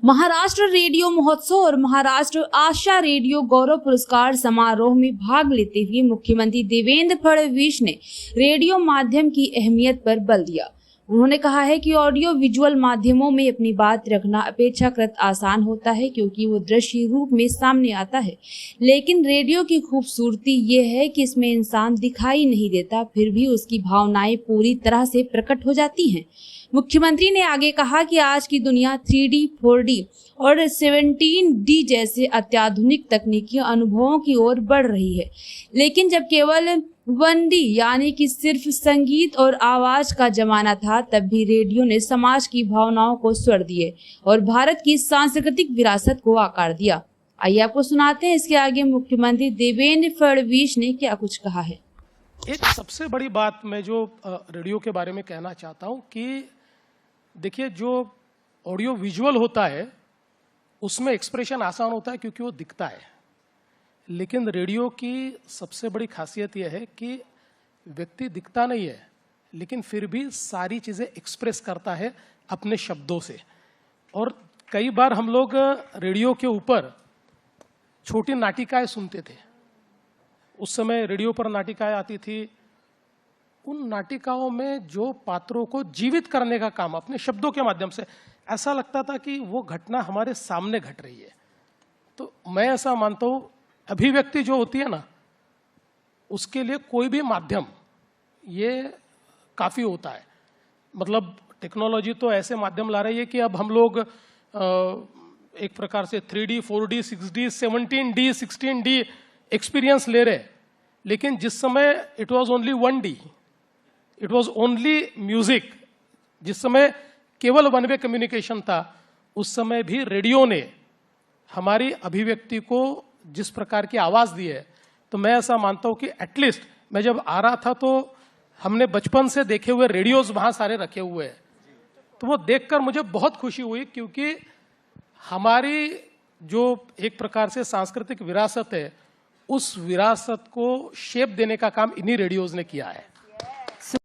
Maharashtra radio महोत्सव और महाराष्ट्र आशा radio गौरव पुरस्कार समारोह में भाग लेते हुए मुख्यमंत्री देवेंद्र फडणवीस ने रेडियो माध्यम की अहमियत पर बल दिया। उन्होंने कहा है कि ऑडियो विजुअल माध्यमों में अपनी बात रखना अपेक्षाकृत आसान होता है क्योंकि वो दृश्य रूप में सामने आता है, लेकिन रेडियो की खूबसूरती ये है कि इसमें इंसान दिखाई नहीं देता, फिर भी उसकी भावनाएं पूरी तरह से प्रकट हो जाती हैं। मुख्यमंत्री ने आगे कहा कि आज की दुनिया 3D, 4D और 17D जैसे अत्याधुनिक तकनीकी अनुभवों की ओर बढ़ रही है, लेकिन जब केवल 1D यानी कि सिर्फ संगीत और आवाज का जमाना था, तब भी रेडियो ने समाज की भावनाओं को स्वर दिए और भारत की सांस्कृतिक विरासत को आकार दिया। आइए आपको सुनाते हैं इसके आगे मुख्यमंत्री देवेंद्र फडणवीस ने क्या कुछ कहा है। एक सबसे बड़ी बात मैं जो रेडियो के बारे में कहना चाहता हूं कि देखिए, जो ऑडियो विजुअल होता है उसमें एक्सप्रेशन आसान होता है क्योंकि वो दिखता है, लेकिन रेडियो की सबसे बड़ी खासियत यह है कि व्यक्ति दिखता नहीं है, लेकिन फिर भी सारी चीज़ें एक्सप्रेस करता है अपने शब्दों से। और कई बार हम लोग रेडियो के ऊपर छोटी नाटिकाएं सुनते थे। उस समय रेडियो पर नाटिकाएं आती थी। उन नाटिकाओं में जो पात्रों को जीवित करने का काम अपने शब्दों के माध्यम से, ऐसा लगता था कि वो घटना हमारे सामने घट रही है। तो मैं ऐसा मानता हूं, अभिव्यक्ति जो होती है ना, उसके लिए कोई भी माध्यम ये काफी होता है। मतलब टेक्नोलॉजी तो ऐसे माध्यम ला रही है कि अब हम लोग एक प्रकार से 3D, 4D, 6D, 17D, 16D experience ले रहे, लेकिन जिस समय it was only 1D, it was only music, जिस समय केवल वन वे कम्युनिकेशन था, उस समय भी रेडियो ने हमारी अभिव्यक्ति को जिस प्रकार की आवाज दी है, तो मैं ऐसा मानता हूं कि एटलीस्ट मैं जब आ रहा था तो हमने बचपन से देखे हुए रेडियोज वहां सारे रखे हुए हैं, तो वो देखकर मुझे बहुत खुशी हुई, क्योंकि हमारी जो एक प्रकार से सांस्कृतिक विरासत है, उस विरासत को शेप देने का काम इन्हीं रेडियोज ने किया है।